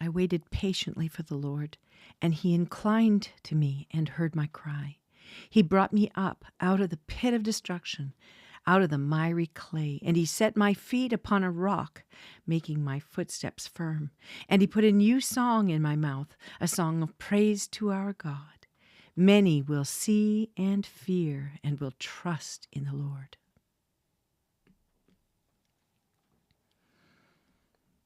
I waited patiently for the Lord, and he inclined to me and heard my cry. He brought me up out of the pit of destruction, out of the miry clay, and he set my feet upon a rock, making my footsteps firm. And he put a new song in my mouth, a song of praise to our God. Many will see and fear and will trust in the Lord.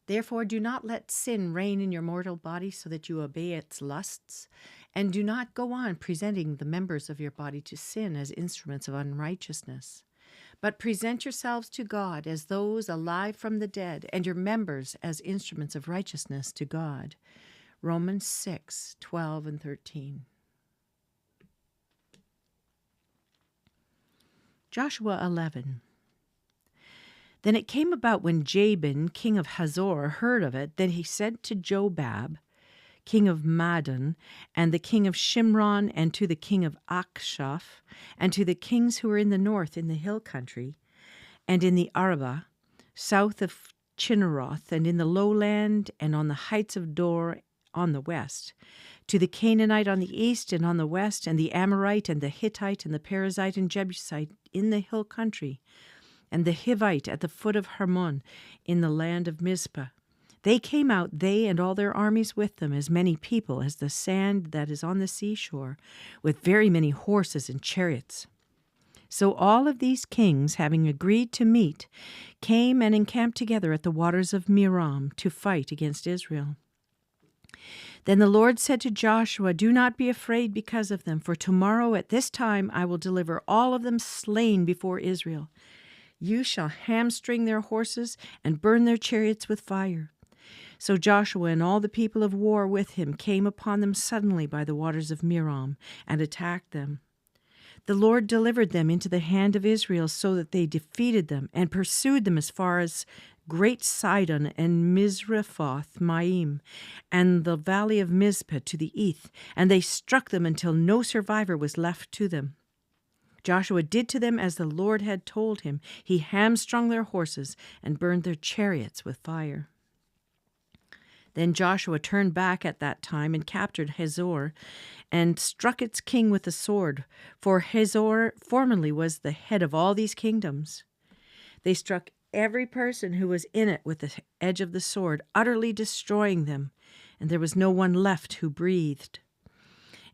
Therefore, do not let sin reign in your mortal body so that you obey its lusts, and do not go on presenting the members of your body to sin as instruments of unrighteousness. But present yourselves to God as those alive from the dead, and your members as instruments of righteousness to God. Romans 6:12 and 13. Joshua 11. Then it came about when Jabin, king of Hazor, heard of it, that he said to Jobab, king of Madon, and the king of Shimron, and to the king of Akshaph, and to the kings who were in the north in the hill country, and in the Arabah, south of Chinneroth, and in the lowland, and on the heights of Dor on the west, to the Canaanite on the east and on the west, and the Amorite, and the Hittite, and the Perizzite, and Jebusite in the hill country, and the Hivite at the foot of Hermon in the land of Mizpah. They came out, they and all their armies with them, as many people as the sand that is on the seashore, with very many horses and chariots. So all of these kings, having agreed to meet, came and encamped together at the waters of Merom to fight against Israel. Then the Lord said to Joshua, "Do not be afraid because of them, for tomorrow at this time I will deliver all of them slain before Israel. You shall hamstring their horses and burn their chariots with fire." So Joshua and all the people of war with him came upon them suddenly by the waters of Merom and attacked them. The Lord delivered them into the hand of Israel so that they defeated them and pursued them as far as Great Sidon and Mizrephoth Maim and the valley of Mizpah to the east, and they struck them until no survivor was left to them. Joshua did to them as the Lord had told him. He hamstrung their horses and burned their chariots with fire. Then Joshua turned back at that time and captured Hazor and struck its king with the sword, for Hazor formerly was the head of all these kingdoms. They struck every person who was in it with the edge of the sword, utterly destroying them, and there was no one left who breathed.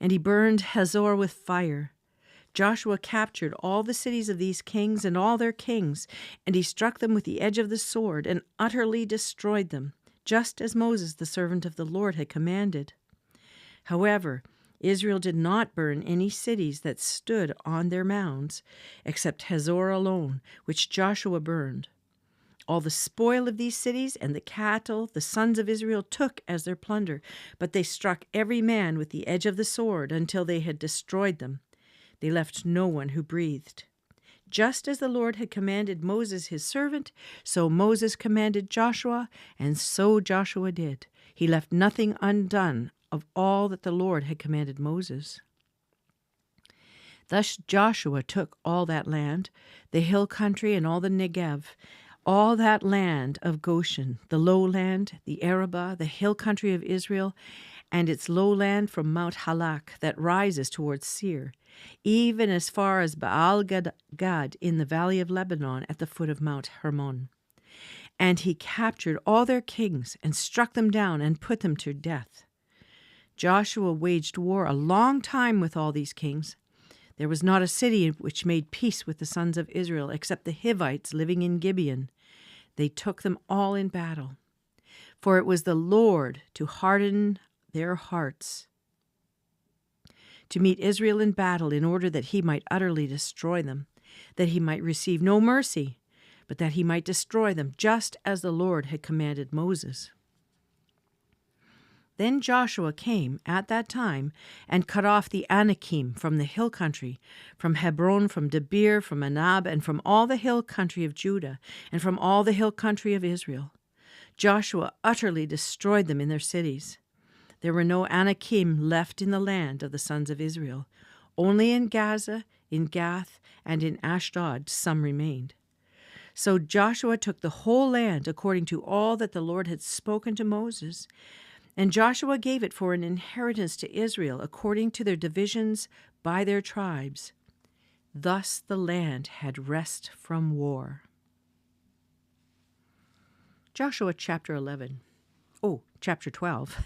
And he burned Hazor with fire. Joshua captured all the cities of these kings and all their kings, and he struck them with the edge of the sword and utterly destroyed them, just as Moses, the servant of the Lord, had commanded. However, Israel did not burn any cities that stood on their mounds, except Hazor alone, which Joshua burned. All the spoil of these cities and the cattle the sons of Israel took as their plunder, but they struck every man with the edge of the sword until they had destroyed them. They left no one who breathed. Just as the Lord had commanded Moses his servant, so Moses commanded Joshua, and so Joshua did. He left nothing undone of all that the Lord had commanded Moses. Thus Joshua took all that land, the hill country and all the Negev, all that land of Goshen, the lowland, the Arabah, the hill country of Israel, and its lowland from Mount Halak that rises towards Seir, even as far as Baal-Gad in the valley of Lebanon at the foot of Mount Hermon. And he captured all their kings and struck them down and put them to death. Joshua waged war a long time with all these kings. There was not a city which made peace with the sons of Israel except the Hivites living in Gibeon. They took them all in battle. For it was the Lord to harden their hearts to meet Israel in battle in order that he might utterly destroy them, that he might receive no mercy, but that he might destroy them, just as the Lord had commanded Moses. Then Joshua came at that time and cut off the Anakim from the hill country, from Hebron, from Debir, from Anab, and from all the hill country of Judah, and from all the hill country of Israel. Joshua utterly destroyed them in their cities. There were no Anakim left in the land of the sons of Israel. Only in Gaza, in Gath, and in Ashdod some remained. So Joshua took the whole land according to all that the Lord had spoken to Moses, And Joshua gave it for an inheritance to Israel according to their divisions by their tribes. Thus the land had rest from war. Joshua chapter 11. Chapter 12.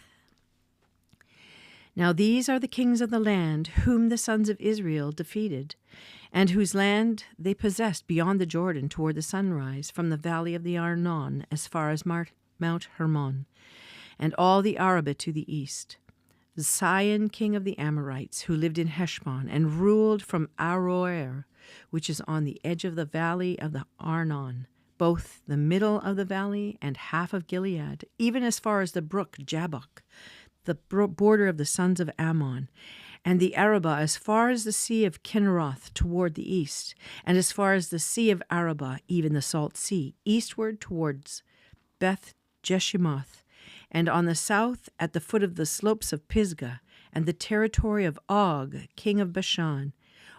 Now these are the kings of the land whom the sons of Israel defeated, and whose land they possessed beyond the Jordan toward the sunrise, from the valley of the Arnon as far as Mount Hermon, and all the Arabah to the east. Sihon, king of the Amorites, who lived in Heshbon, and ruled from Aroer, which is on the edge of the valley of the Arnon, both the middle of the valley and half of Gilead, even as far as the brook Jabbok, the border of the sons of Ammon, and the Arabah as far as the sea of Kinneroth toward the east, and as far as the sea of Arabah, even the salt sea, eastward towards Beth Jeshimoth, and on the south at the foot of the slopes of Pisgah, and the territory of Og, king of Bashan,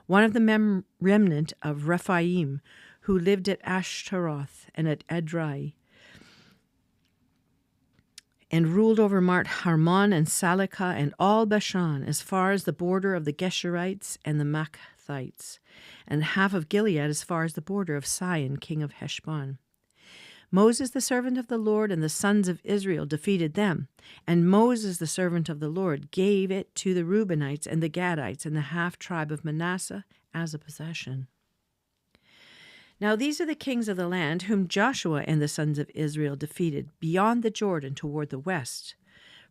one of the remnant of Rephaim, who lived at Ashtaroth and at Edrei, and ruled over Mount Hermon and Salekah and all Bashan, as far as the border of the Geshurites and the Maacathites, and half of Gilead as far as the border of Sihon, king of Heshbon. Moses, the servant of the Lord, and the sons of Israel defeated them, and Moses, the servant of the Lord, gave it to the Reubenites and the Gadites and the half-tribe of Manasseh as a possession. Now these are the kings of the land whom Joshua and the sons of Israel defeated beyond the Jordan toward the west,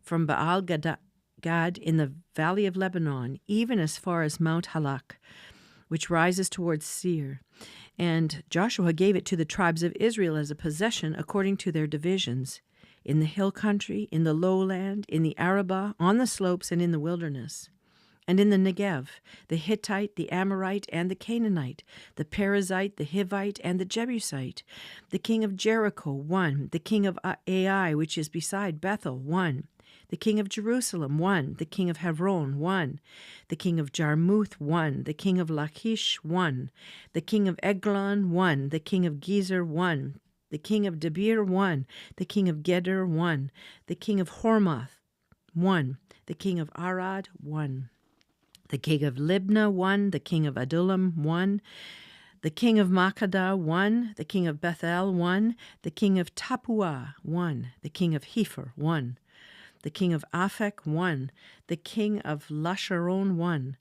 from Baal-Gad in the valley of Lebanon, even as far as Mount Halak, which rises towards Seir. And Joshua gave it to the tribes of Israel as a possession according to their divisions, in the hill country, in the lowland, in the Arabah, on the slopes, and in the wilderness. And in the Negev, the Hittite, the Amorite, and the Canaanite, the Perizzite, the Hivite, and the Jebusite, the king of Jericho, one, the king of Ai, which is beside Bethel, one, the king of Jerusalem, one, the king of Hebron, one, the king of Jarmuth, one, the king of Lachish, one, the king of Eglon, one, the king of Gezer, one, the king of Debir, one, the king of Geder, one, the king of Hormath, one, the king of Arad, one, the king of Libnah, one, the king of Adullam, one, the king of Makkedah, one, the king of Bethel, one, the king of Tappuah, one, the king of Hepher, one, the king of Aphek, one, the king of Lasharon, one,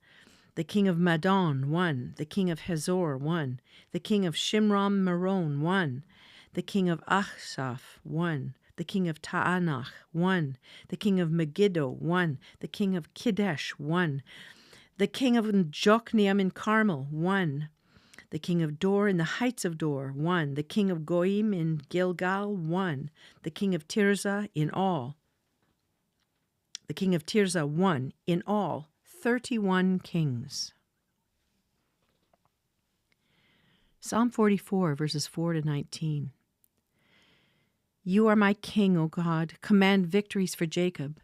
the king of Madon, one, the king of Hazor, one, the king of Shimron Meron, one, the king of Achshaph, one, the king of Taanach, one, the king of Megiddo, one, the king of Kidesh, one, the king of Jokneam in Carmel, one, the king of Dor in the heights of Dor, one, the king of Goim in Gilgal, one, the king of Tirzah in all, the king of Tirzah, one, in all, 31 kings. Psalm 44, verses 4 to 19. You are my king, O God. Command victories for Jacob.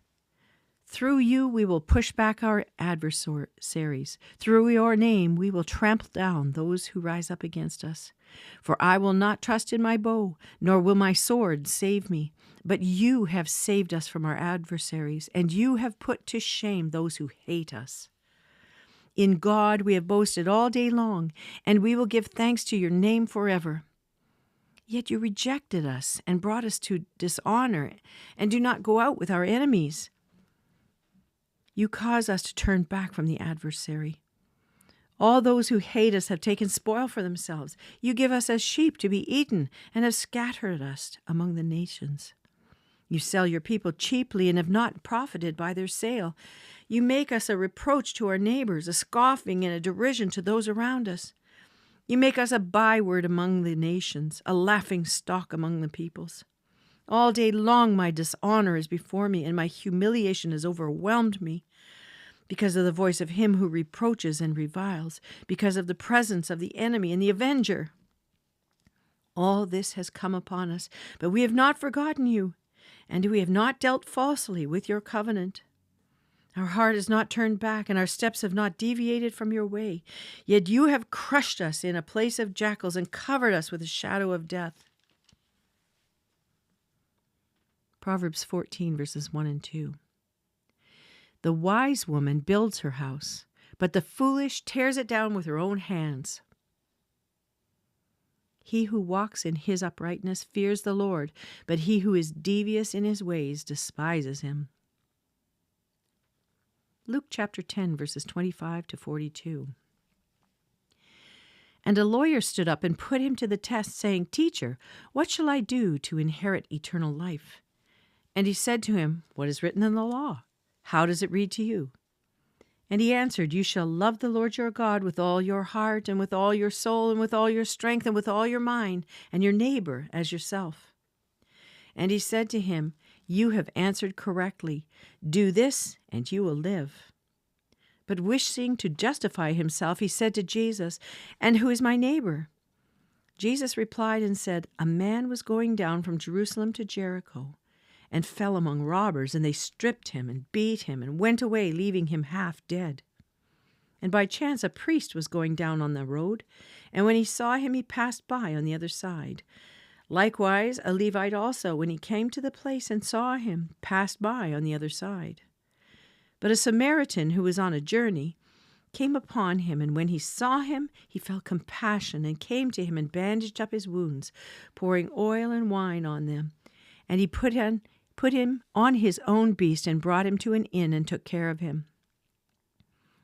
Through you we will push back our adversaries. Through your name we will trample down those who rise up against us. For I will not trust in my bow, nor will my sword save me. But you have saved us from our adversaries, and you have put to shame those who hate us. In God we have boasted all day long, and we will give thanks to your name forever. Yet you rejected us and brought us to dishonor, and do not go out with our enemies. You cause us to turn back from the adversary. All those who hate us have taken spoil for themselves. You give us as sheep to be eaten, and have scattered us among the nations. You sell your people cheaply and have not profited by their sale. You make us a reproach to our neighbors, a scoffing and a derision to those around us. You make us a byword among the nations, a laughing stock among the peoples. All day long my dishonor is before me, and my humiliation has overwhelmed me, because of the voice of him who reproaches and reviles, because of the presence of the enemy and the avenger. All this has come upon us, but we have not forgotten you, and we have not dealt falsely with your covenant. Our heart has not turned back, and our steps have not deviated from your way. Yet you have crushed us in a place of jackals and covered us with a shadow of death. Proverbs 14, verses 1 and 2. The wise woman builds her house, but the foolish tears it down with her own hands. He who walks in his uprightness fears the Lord, but he who is devious in his ways despises him. Luke chapter 10, verses 25 to 42. And a lawyer stood up and put him to the test, saying, Teacher, what shall I do to inherit eternal life? And he said to him, What is written in the law? How does it read to you? And he answered, You shall love the Lord your God with all your heart, and with all your soul, and with all your strength, and with all your mind, and your neighbor as yourself. And he said to him, You have answered correctly. Do this, and you will live. But wishing to justify himself, he said to Jesus, And who is my neighbor? Jesus replied and said, A man was going down from Jerusalem to Jericho, and fell among robbers, and they stripped him and beat him and went away, leaving him half dead. And by chance a priest was going down on the road, and when he saw him, he passed by on the other side. Likewise, a Levite also, when he came to the place and saw him, passed by on the other side. But a Samaritan who was on a journey came upon him, and when he saw him, he felt compassion and came to him and bandaged up his wounds, pouring oil and wine on them. And he put him on his own beast and brought him to an inn and took care of him.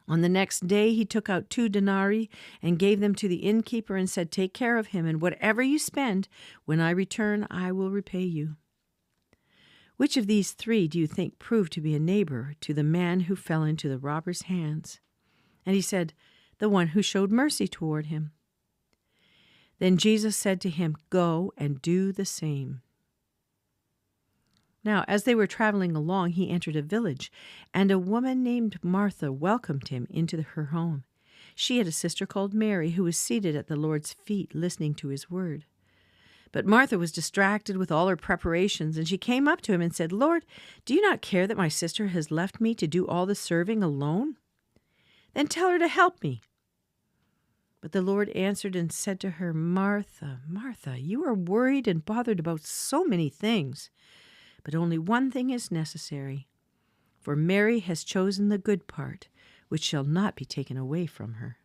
On the next day he took out 2 denarii and gave them to the innkeeper and said, Take care of him, and whatever you spend, when I return, I will repay you. Which of these 3 do you think proved to be a neighbor to the man who fell into the robber's hands? And he said, The one who showed mercy toward him. Then Jesus said to him, Go and do the same. Now, as they were traveling along, he entered a village, and a woman named Martha welcomed him into her home. She had a sister called Mary, who was seated at the Lord's feet, listening to his word. But Martha was distracted with all her preparations, and she came up to him and said, Lord, do you not care that my sister has left me to do all the serving alone? Then tell her to help me. But the Lord answered and said to her, Martha, Martha, you are worried and bothered about so many things, but only one thing is necessary. For Mary has chosen the good part, which shall not be taken away from her.